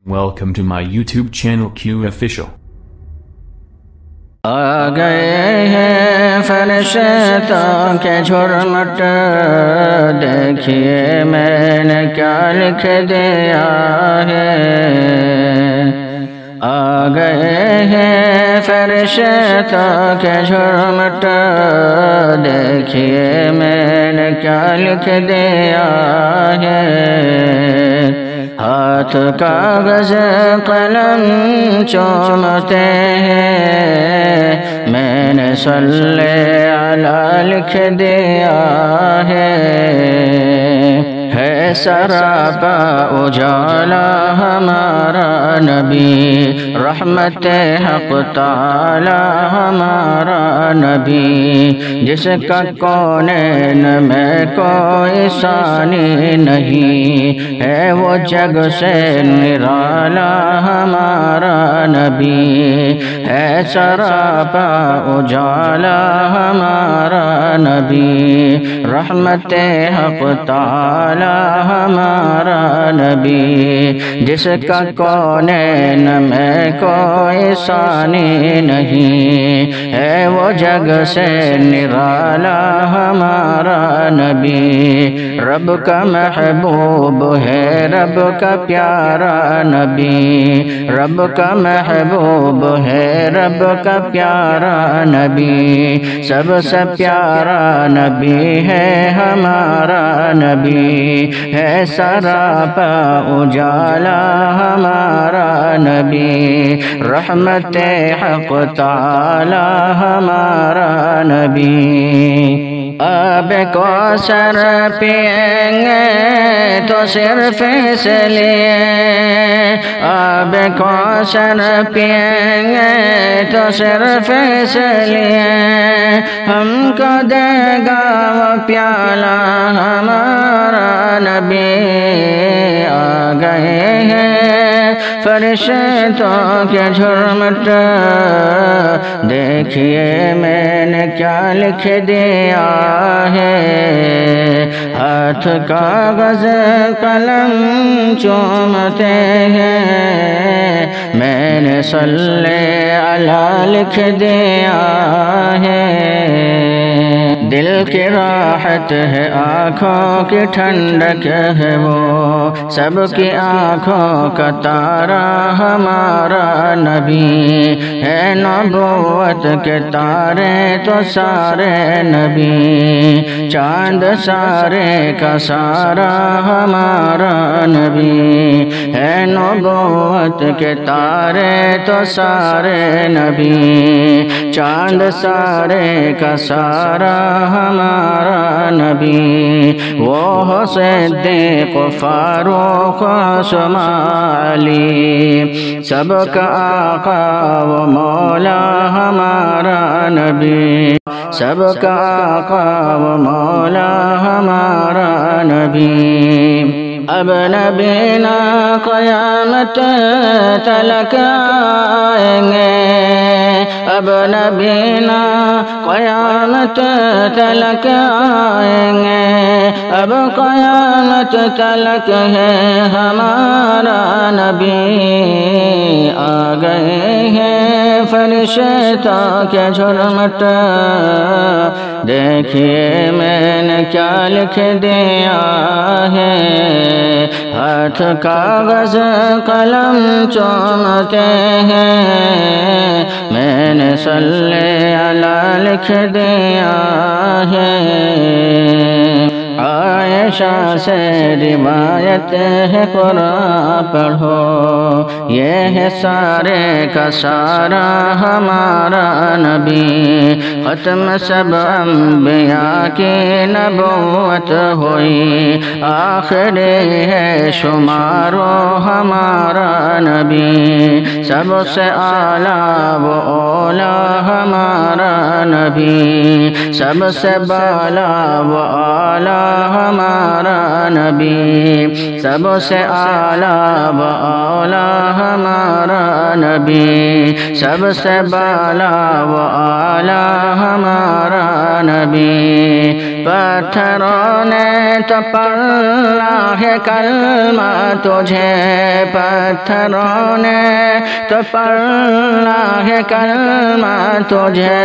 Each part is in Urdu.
Welcome to my YouTube channel Q Official. آ گئے ہیں فرشتوں کے جھرمٹ، دیکھیے میں نے کیا لکھ دیا ہے۔ آ گئے ہیں فرشتوں کے جھرمٹ، دیکھیے میں نے کیا لکھ دیا ہے۔ ہاتھ کاغذ قلم چومتے ہیں، میں نے صلی علی لکھ دیا ہے۔ سراپا اجالا ہمارا نبی، رحمت حق تعالی ہمارا نبی، جس کا کونین میں کوئی ثانی نہیں ہے، وہ جگ سے نرالا ہمارا نبی ہے۔ سراپا اجالا ہمارا نبی، رحمت حق تعالی ہمارا نبی، جس کا کونین میں کوئی ثانی نہیں ہے، وہ جگ سے نرالا ہمارا نبی۔ رب کا محبوب ہے، رب کا پیارا نبی، رب کا محبوب ہے، رب کا پیارا نبی، سب سے پیارا نبی ہے ہمارا نبی ہے۔ سراپا اجالا ہمارا نبی، رحمت حق تعالی ہمارا نبی۔ آب کوثر پئیں گے تو صرف اس لیے، آب کوثر پئیں گے تو صرف اس لیے، ہم کو دے گا وہ پیالہ ہمارا نبی۔ آ گئے ہیں فرشتوں کے جھرمٹ، دیکھیے میں نے کیا لکھ دیا ہے۔ ہاتھ کاغذ قلم چومتے ہیں، میں نے صلی علی لکھ دیا ہے۔ دل کی راحت ہے، آنکھوں کی ٹھنڈک ہے، وہ سب کی آنکھوں کا تارا ہمارا نبی ہے۔ نبوت کے تارے تو سارے نبی، چاند سارے کا سارا ہمارا نبی ہے۔ نبوت کے تارے تو سارے نبی، چاند سارے کا سارا ہمارا نبی، وہ صدیق فاروق عثمان علی، سب کا آقا و مولا ہمارا نبی، سب کا آقا و مولا ہمارا نبی۔ اب نبینا قیامت تلک آئیں گے، اب نبینا قیامت تلک آئیں گے، اب قیامت تلک ہے ہمارا نبی۔ آ گئے ہیں فرشتوں کے جھرمٹ، دیکھیے میں نے کیا لکھ دیا ہے۔ ہاتھ کاغذ قلم چومتے ہیں، میں نے صلی علی لکھ دیا ہے۔ عائشہ سے روایت ہے، قرآن پڑھو، یہ ہے سارے کا سارا ہمارا نبی، ختم سب انبیاء کی نبوت ہوئی، آخری ہے شمارو ہمارا نبی، سب سے اعلیٰ و اولا ہمارا نبی، سب سے بالا و اعلیٰ ہمارا نبی، سب سے اعلیٰ و اولا ہمارا نبی، سب سے بالا و اعلیٰ ہمارا نبی پتھروں نے تو پڑھا ہے کلمہ تجھے، پتھروں نے تو پڑھا ہے کلمہ تجھے،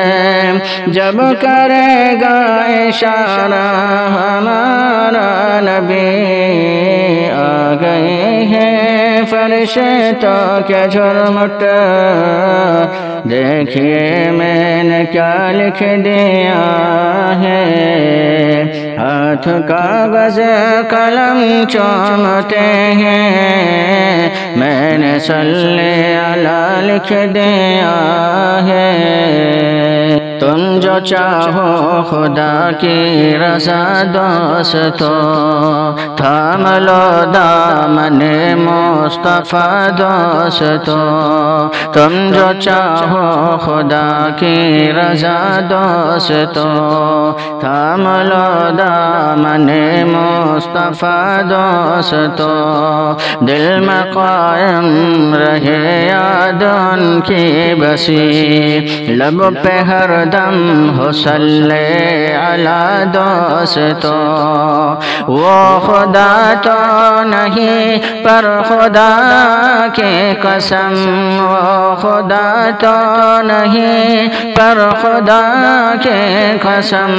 جب کرے گا اشارہ ہمارا نبی آ گئے ہیں فرشتوں کے جھرمٹ، دیکھیے میں نے کیا لکھ دیا ہے، ہاتھ کاغذ قلم چومتے ہیں، میں نے صلی علی لکھ دیا ہے، تم جو چاہو خدا کی رضا دوستو، تھام لو دامن مصطفیٰ دوستو، تم جو چاہو خدا کی رضا دوستو، تھام لو دامن مصطفیٰ دوستو، دل میں قائم رہے یاد ان کی بسی، لب پہ ہر دم ہو صلی علی دوستو، وہ خدا تو نہیں پر خدا کی قسم، وہ خدا تو نہیں پر خدا کی قسم،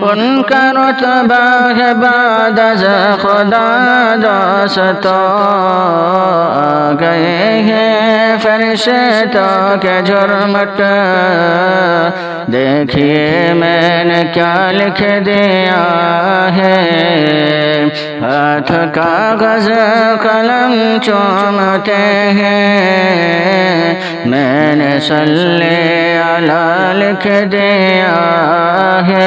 ان کا رتبہ ہے بعد از خدا دوستو، آ گئے ہیں فرشتوں کے جھرمٹ، دیکھیے میں نے کیا لکھ دیا ہے، ہاتھ کاغذ قلم چومتے ہیں، میں نے صلی علی لکھ دیا ہے۔